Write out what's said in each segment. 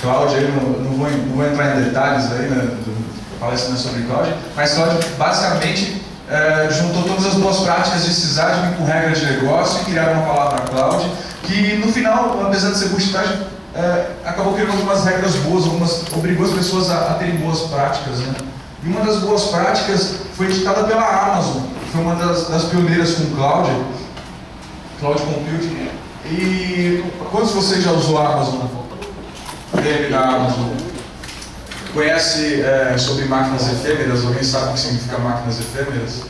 Cloud, eu não vou entrar em detalhes aí, né, palestra sobre Cloud, mas Cloud basicamente juntou todas as boas práticas de sysadmin com regras de negócio e criaram uma palavra Cloud, que no final, apesar de ser bootstrap, acabou criando algumas regras boas, obrigou as pessoas a terem boas práticas, né? E uma das boas práticas foi ditada pela Amazon, que foi uma das pioneiras com Cloud Computing. E quantos de vocês já usou a Amazon? Da Amazon? Conhece sobre máquinas efêmeras? Alguém sabe o que significa máquinas efêmeras?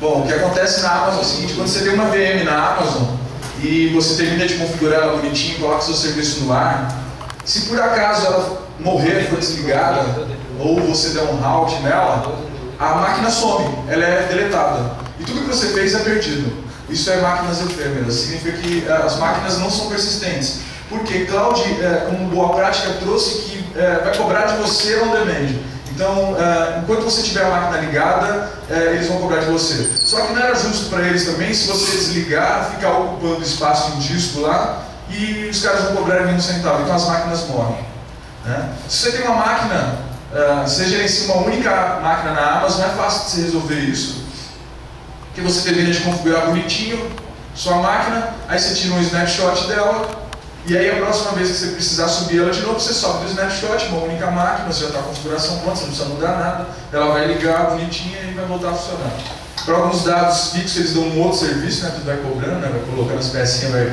Bom, o que acontece na Amazon é o seguinte: quando você tem uma VM na Amazon e você termina de configurar ela bonitinho e coloca seu serviço no ar, se por acaso ela morrer, for desligada, ou você der um halt nela, a máquina some, ela é deletada. E tudo que você fez é perdido. Isso é máquinas efêmeras, significa que as máquinas não são persistentes. Porque Cloud, como boa prática, trouxe que vai cobrar de você on demand. Então, enquanto você tiver a máquina ligada, eles vão cobrar de você. Só que não era justo para eles também, se você desligar, ficar ocupando espaço em disco lá, e os caras vão cobrar nenhum centavo, então as máquinas morrem. Né? Se você tem uma máquina, você gerencia uma única máquina na Amazon, não é fácil de você resolver isso. Porque você termina de configurar bonitinho sua máquina, aí você tira um snapshot dela, e aí a próxima vez que você precisar subir ela de novo, você sobe do snapshot, uma única máquina, você já está com a configuração pronta, você não precisa mudar nada, ela vai ligar bonitinha e vai voltar a funcionar. Para alguns dados fixos, eles dão um outro serviço, né, tudo vai cobrando, né, vai colocando as pecinhas, vai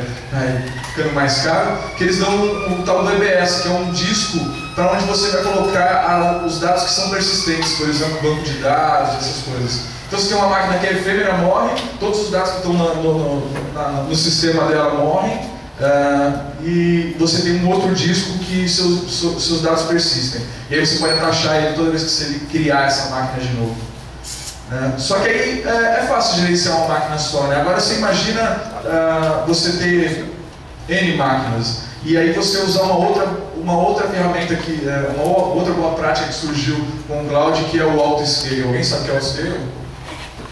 ficando mais caro, que eles dão o tal do EBS, que é um disco para onde você vai colocar os dados que são persistentes, por exemplo, banco de dados, essas coisas. Então, se tem uma máquina que é efêmera, morre, todos os dados que estão no sistema dela morrem, e você tem um outro disco que seus dados persistem. E aí você pode taxar ele toda vez que você criar essa máquina de novo. Só que aí é fácil gerenciar uma máquina só, né? Agora você imagina você ter N máquinas e aí você usar uma outra ferramenta uma outra boa prática que surgiu com o Cloud, que é o auto-scale. Alguém sabe o que é auto-scale?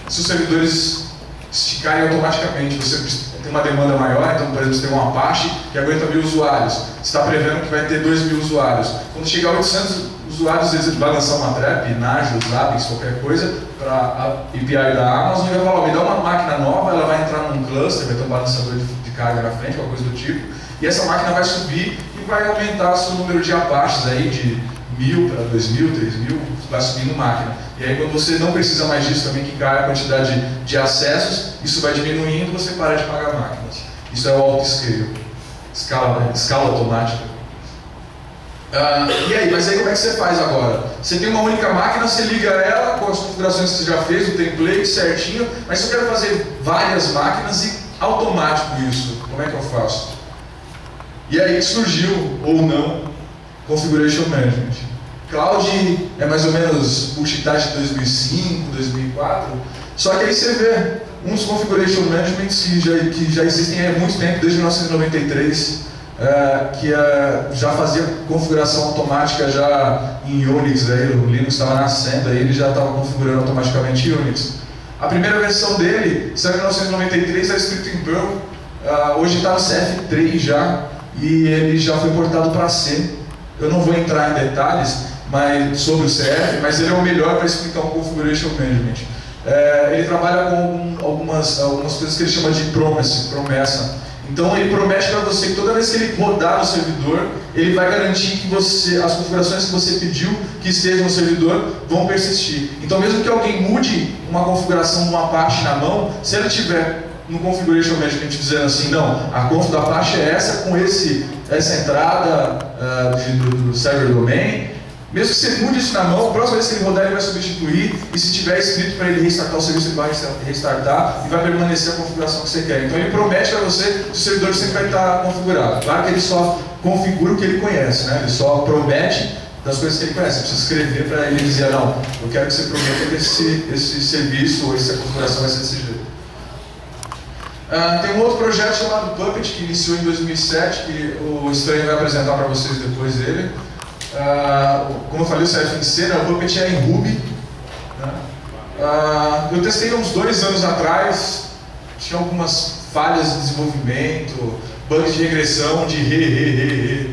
Se os servidores esticarem automaticamente, você tem uma demanda maior, então por exemplo você tem um Apache que aguenta 1000 usuários, você está prevendo que vai ter 2000 usuários. Quando chegar a 800 usuários, ele vai lançar uma trap, Nagios, Zabbix, qualquer coisa, para a API da Amazon, e vai falar, me dá uma máquina nova, ela vai entrar num cluster, vai ter um balanceador de carga na frente, alguma coisa do tipo, e essa máquina vai subir e vai aumentar o seu número de Apaches aí, de 1000 para 2000, 3000, vai subindo máquina. E aí quando você não precisa mais disso também, que cai a quantidade de acessos, isso vai diminuindo, você para de pagar máquinas. Isso é o auto-scale, escala automática. E aí, mas aí como é que você faz agora? Você tem uma única máquina, você liga ela com as configurações que você já fez, o template certinho, mas se eu quero fazer várias máquinas e automático isso, como é que eu faço? E aí surgiu, ou não, Configuration Management. Cloud é mais ou menos Multitask de 2005, 2004, só que aí você vê uns Configuration Management que já existem há muito tempo, desde 1993, que já fazia configuração automática já em Unix, aí, o Linux estava nascendo, aí ele já estava configurando automaticamente Unix. A primeira versão dele saiu em 1993, é escrito em Perl, hoje está no CF3 já, e ele já foi portado para C. Eu não vou entrar em detalhes sobre o CF, mas ele é o melhor para explicar o Configuration Management. Ele trabalha com algumas coisas que ele chama de promessa. Então ele promete para você que toda vez que ele rodar no servidor, ele vai garantir que as configurações que você pediu que estejam no servidor vão persistir. Então mesmo que alguém mude uma configuração de uma Apache na mão, se ele tiver no Configuration Management dizendo assim, não, a conf da Apache é essa com essa entrada do server domain, mesmo que você mude isso na mão, a próxima vez que ele rodar ele vai substituir, e se tiver escrito para ele restartar o serviço, ele vai restartar e vai permanecer a configuração que você quer. Então ele promete para você que o servidor sempre vai estar configurado. Claro que ele só configura o que ele conhece, né? Ele só promete das coisas que ele conhece. Você precisa escrever para ele dizer, não, eu quero que você prometa que esse serviço ou essa configuração vai ser desse jeito. Tem um outro projeto chamado Puppet, que iniciou em 2007, que o Estranho vai apresentar para vocês depois dele. Como eu falei, o CF em C, né? O Puppet é em Ruby. Né? Eu testei uns 2 anos atrás, tinha algumas falhas de desenvolvimento, bugs de regressão, de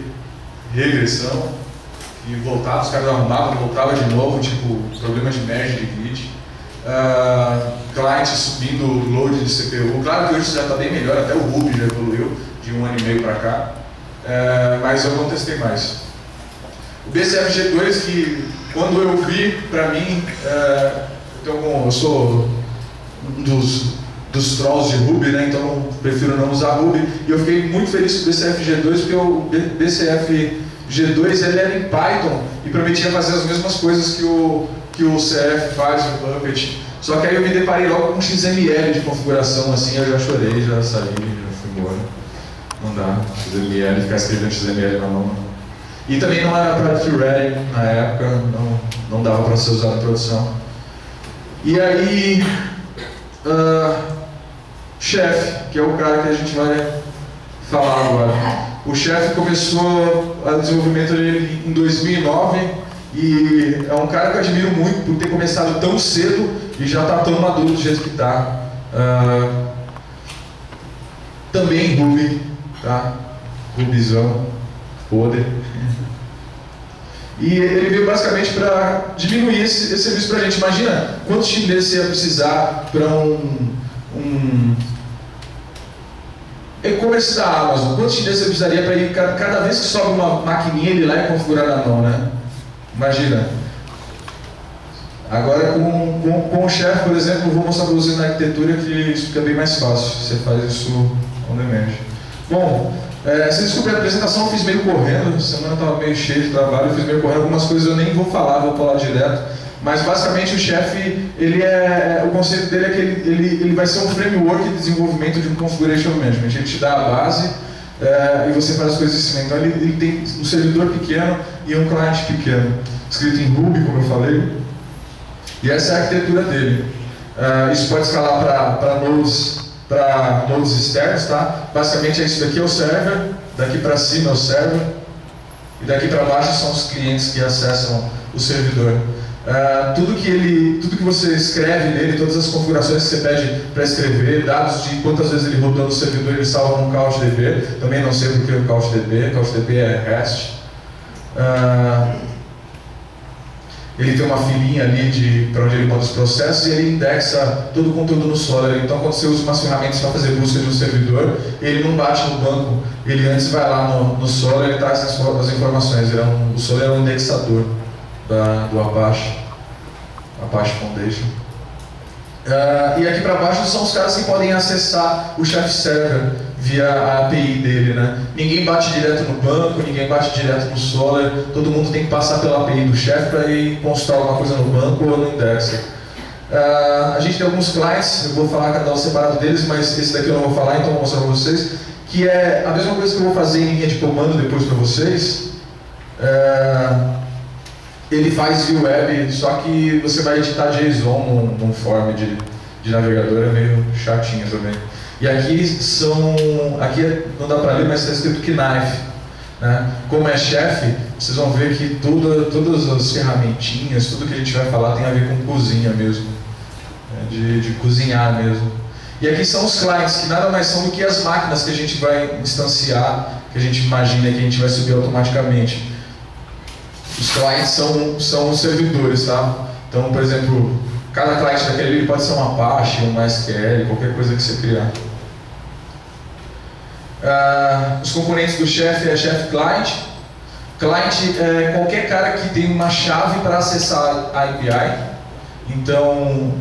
regressão, e voltava, os caras arrumavam, voltava de novo, tipo, problema de merge de grid. Client subindo o load de CPU. Claro que hoje já está bem melhor, até o Ruby já evoluiu de 1 ano e meio para cá, mas eu não testei mais. O BCF-G2, que quando eu vi, para mim, eu sou um dos trolls de Ruby, né? Então eu prefiro não usar Ruby, e eu fiquei muito feliz com o BCF-G2, porque o BCF-G2 ele era em Python e prometia fazer as mesmas coisas que o CF faz no Puppet. Só que aí eu me deparei logo com um XML de configuração, assim, eu já chorei, já saí, já fui embora. Não dá, XML, ficar escrevendo XML na mão. E também não era product ready na época, não dava para ser usado em produção. E aí, Chef, que é o cara que a gente vai falar agora. O Chef começou o desenvolvimento dele em 2009 e é um cara que eu admiro muito por ter começado tão cedo e já está tão maduro do jeito que está. Também Ruby, tá? Rubyzão, podre. E ele veio basicamente para diminuir esse serviço para a gente. Imagina quantos chineses você ia precisar para um e-commerce da Amazon. Quantos chineses você precisaria para ir, cada vez que sobe uma maquininha, ele ir lá e configurar na mão, né? Imagina. Agora com o Chef, por exemplo, eu vou mostrar para vocês na arquitetura que isso fica bem mais fácil. Você faz isso on demand. Bom, vocês desculpem a apresentação, eu fiz meio correndo, a semana estava meio cheia de trabalho, eu fiz meio correndo, algumas coisas eu nem vou falar, vou falar direto. Mas basicamente o Chef, o conceito dele é que ele vai ser um framework de desenvolvimento de um configuration management. Ele te dá a base e você faz as coisas em cima. Então ele tem um servidor pequeno e um cliente pequeno, escrito em Ruby, como eu falei. E essa é a arquitetura dele. Isso pode escalar para nodes externos, tá? Basicamente isso daqui é o server, daqui para cima é o server e daqui para baixo são os clientes que acessam o servidor. Tudo que você escreve nele, todas as configurações que você pede para escrever, dados de quantas vezes ele rodou no servidor, ele salva no CouchDB. Também não sei porque o CouchDB é REST. Ele tem uma filinha ali para onde ele manda os processos e ele indexa todo o conteúdo no Solr. Então, quando você usa umas ferramentas para fazer busca de um servidor, ele não bate no banco, ele antes vai lá no Solr e ele traz as informações. O Solr é um indexador do Apache Foundation. E aqui para baixo são os caras que podem acessar o Chef Server via a API dele, né? Ninguém bate direto no banco, ninguém bate direto no Solr, todo mundo tem que passar pela API do Chef para ir consultar alguma coisa no banco ou no Indexer. A gente tem alguns clients, eu vou falar cada um separado deles, mas esse daqui eu não vou falar, então vou mostrar para vocês, que é a mesma coisa que eu vou fazer em linha de comando depois para vocês. Ele faz via web, só que você vai editar JSON num form de navegador, é meio chatinho também. E aqui não dá para ler, mas está escrito Knife, né? Como é Chef, vocês vão ver que todas as ferramentinhas, tudo que a gente vai falar tem a ver com cozinha mesmo, né? de cozinhar mesmo. E aqui são os clients, que nada mais são do que as máquinas que a gente vai instanciar, que a gente imagina que a gente vai subir automaticamente. Os clients são os servidores, tá? Então, por exemplo, cada cliente daquele ele pode ser um Apache, um MySQL, qualquer coisa que você criar. Os componentes do Chef é Chef Client. Client é qualquer cara que tem uma chave para acessar a API. Então,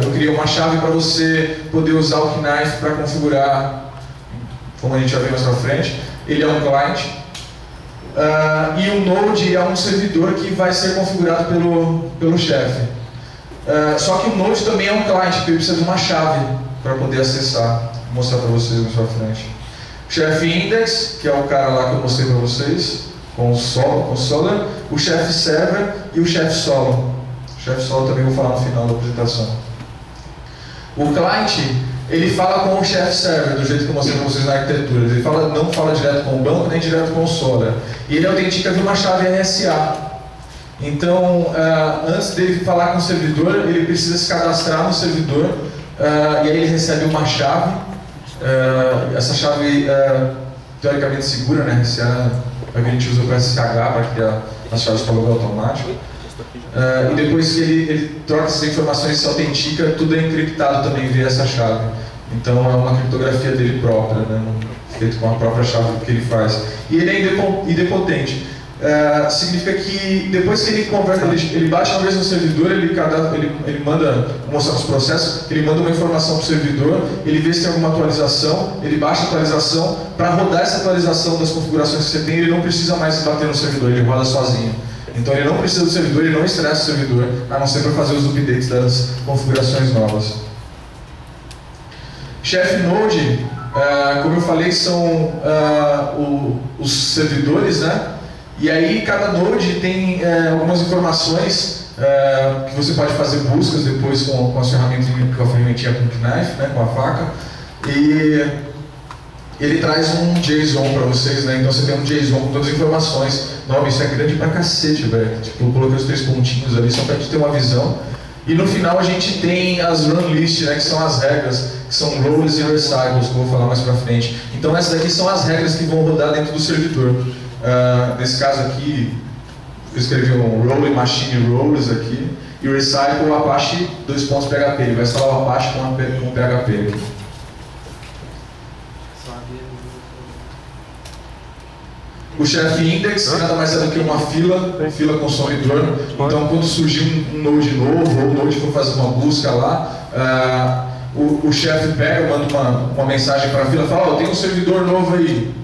eu criei uma chave para você poder usar o Knife para configurar, como a gente já viu mais pra frente. Ele é um client. E o Node é um servidor que vai ser configurado pelo Chef. Só que o Node também é um client, porque ele precisa de uma chave para poder acessar. Vou mostrar para vocês mais pra frente. O Chef Index, que é o cara lá que eu mostrei para vocês, com o Solr, o Chef Server e o Chef Solo. O Chef Solo também vou falar no final da apresentação. O client, ele fala com o Chef Server, do jeito que eu mostrei para vocês na arquitetura. Ele não fala direto com o banco, nem direto com o Solr. E ele autentica via uma chave RSA. Então, antes dele falar com o servidor, ele precisa se cadastrar no servidor, e aí ele recebe uma chave. Essa chave teoricamente segura, né? Esse é a que a gente usa para SSH para criar as chaves para logo automático. E depois que ele troca essas informações e se autentica, tudo é encriptado também via essa chave. Então é uma criptografia dele própria, né? Feito com a própria chave que ele faz. E ele é idempotente. Significa que depois que ele conversa, ele baixa uma vez no servidor, ele manda, mostrar os processos, ele manda uma informação para o servidor, ele vê se tem alguma atualização, ele baixa a atualização. Para rodar essa atualização das configurações que você tem, ele não precisa mais bater no servidor, ele roda sozinho. Então ele não precisa do servidor, ele não estressa o servidor, a não ser para fazer os updates das configurações novas. Chef Node, como eu falei, são os servidores, né? E aí cada node tem algumas informações que você pode fazer buscas depois com a ferramentinha com knife, né? Com a faca. E ele traz um JSON para vocês, né? Então você tem um JSON com todas as informações. Nossa, isso é grande pra cacete, velho. Tipo, eu coloquei os 3 pontinhos ali só pra gente ter uma visão. E no final a gente tem as run list, né, que são as regras, que são roles e recycles, que eu vou falar mais pra frente. Então essas daqui são as regras que vão rodar dentro do servidor. Nesse caso aqui, eu escrevi um role machine roles aqui, e o recycle Apache 2.php, ele vai instalar o Apache com PHP aqui. O Chef Index nada mais é do que uma fila consumidor. Então, quando surgir um node novo, ou o node for fazer uma busca lá, o chefe pega, manda uma mensagem para a fila, fala, tem um servidor novo aí.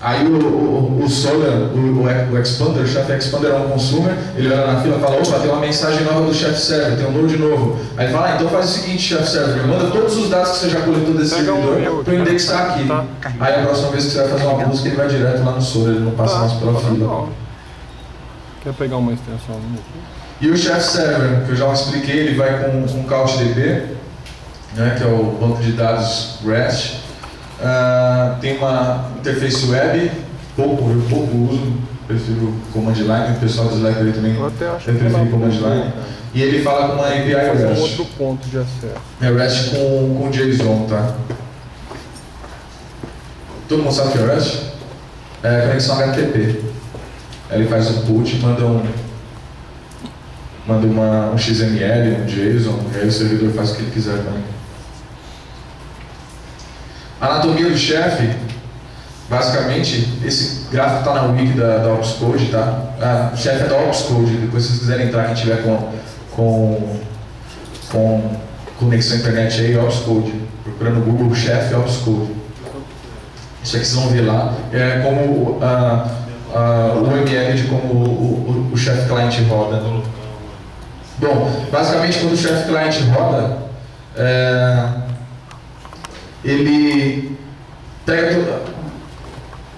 Aí o Solar, o Expander, o Chef Expander é um consumer, ele olha na fila e fala, opa, tem uma mensagem nova do Chef Server, tem um node novo. Aí ele fala, então faz o seguinte, Chef Server, manda todos os dados que você já coletou desse servidor para eu indexar aqui. Aí a próxima vez que você vai fazer uma busca, ele vai direto lá no Solar, ele não passa mais pela fila. Quer pegar uma extensão? E o Chef Server, que eu já expliquei, ele vai com um CouchDB, né, que é o banco de dados REST. Tem uma interface web, eu pouco uso, prefiro Command Line, o pessoal do Slack também prefere Command Line. E ele fala com uma API REST. Outro ponto de acesso. É REST com JSON, tá? Todo mundo sabe o que é REST? É conexão HTTP. Aí ele faz um put, manda um XML, um JSON, e aí o servidor faz o que ele quiser também. A anatomia do chefe, basicamente, esse gráfico está na wiki da Opscode, tá? O chefe é da Opscode, depois se vocês quiserem entrar, quem tiver com conexão à internet aí, Opscode. Procurando no Google chefe Opscode. Isso aqui vocês vão ver lá. É como o UML de como o chefe client roda. Bom, basicamente quando o chefe client roda, ele pega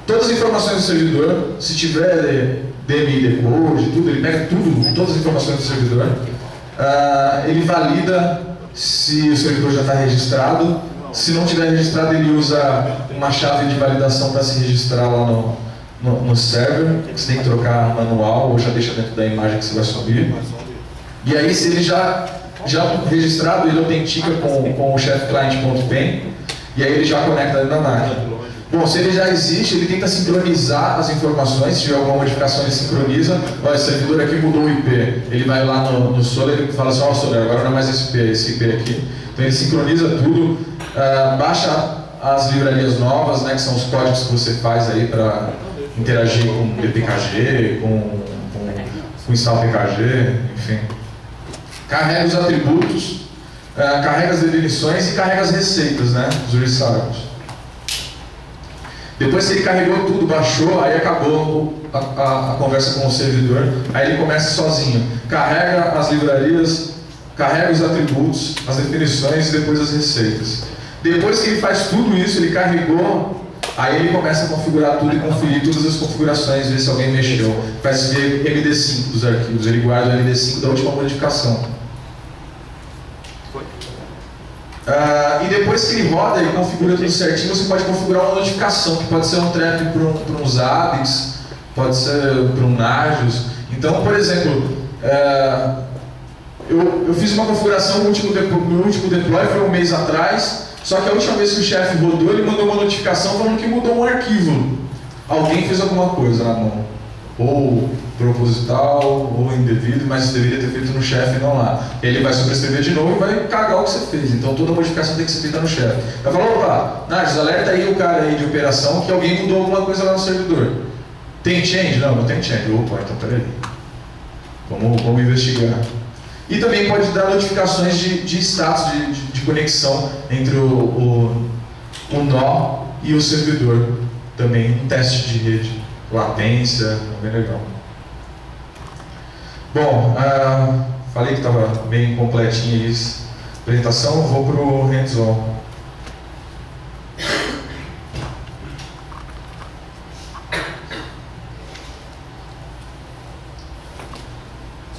todas as informações do servidor, se tiver DMI, decode, tudo, ele pega todas as informações do servidor, ele valida se o servidor já está registrado, se não tiver registrado ele usa uma chave de validação para se registrar lá no server, você tem que trocar manual ou já deixa dentro da imagem que você vai subir. E aí se ele já registrado, ele autentica com o chefclient.pen, e aí ele já conecta dentro da máquina. Bom, se ele já existe, ele tenta sincronizar as informações, se tiver alguma modificação ele sincroniza. Olha, esse servidor aqui mudou o IP, ele vai lá no Solar e fala assim, ó, Solar, agora não é mais esse IP aqui. Então ele sincroniza tudo, baixa as livrarias novas, né, que são os códigos que você faz aí para interagir com DPKG, com install PKG, enfim. Carrega os atributos, carrega as definições e carrega as receitas, né, os recycles. Depois que ele carregou tudo, baixou, aí acabou a conversa com o servidor, aí ele começa sozinho. Carrega as livrarias, carrega os atributos, as definições e depois as receitas. Depois que ele faz tudo isso, ele carregou, aí ele começa a configurar tudo e conferir todas as configurações, ver se alguém mexeu. Faz ver MD5 dos arquivos, ele guarda o MD5 da última modificação. E depois que ele roda e configura tudo certinho, você pode configurar uma notificação, que pode ser um trap para uns Zabbix, pode ser para um Nagios. Então, por exemplo, eu fiz uma configuração no último deploy, foi um mês atrás, só que a última vez que o chefe rodou, ele mandou uma notificação falando que mudou um arquivo. alguém fez alguma coisa na mão, ou proposital, ou indevido, mas deveria ter feito no chefe e não lá. Ele vai sobrescrever de novo e vai cagar o que você fez. Então toda modificação tem que ser feita no chefe. Vai falar, opa, Nardes, alerta aí o cara aí de operação que alguém mudou alguma coisa lá no servidor. Tem change? Não, não tem change. Opa, então peraí. Vamos investigar. E também pode dar notificações de status de conexão entre o nó e o servidor. Também um teste de rede, latência, bem legal. Bom, falei que estava bem completinha isso. Apresentação, vou para o hands-on.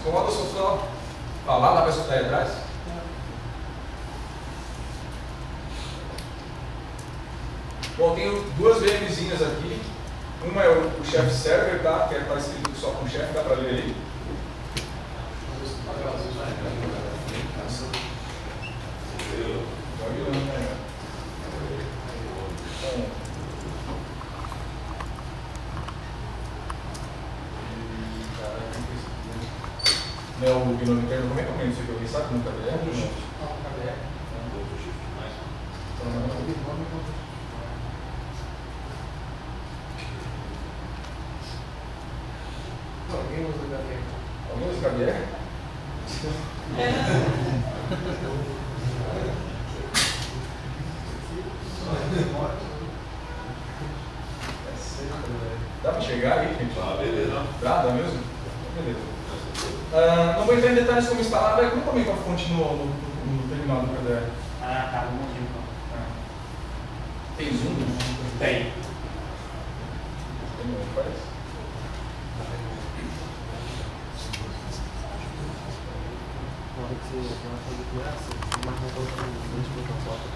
Incomoda se eu só falar, dá para escutar aí atrás? Bom, tenho duas VMzinhas aqui. Uma é o chef server, tá? Que está escrito só com chefe, dá para ler aí. Não é o gnome interno, como é que eu isso aqui? Alguém sabe como é KDE? Não, KDE. Alguém usa KDE? Alguém usa KDE? Dá pra chegar aí, gente? Ah, beleza. Dá mesmo? Beleza. Não vou entrar em detalhes como instalar, como também continua no terminal do KDE? Tá um monte de Tem zoom? Tem. Como faz? Na hora que você marca a liderança, você marca a outra 2 plataformas.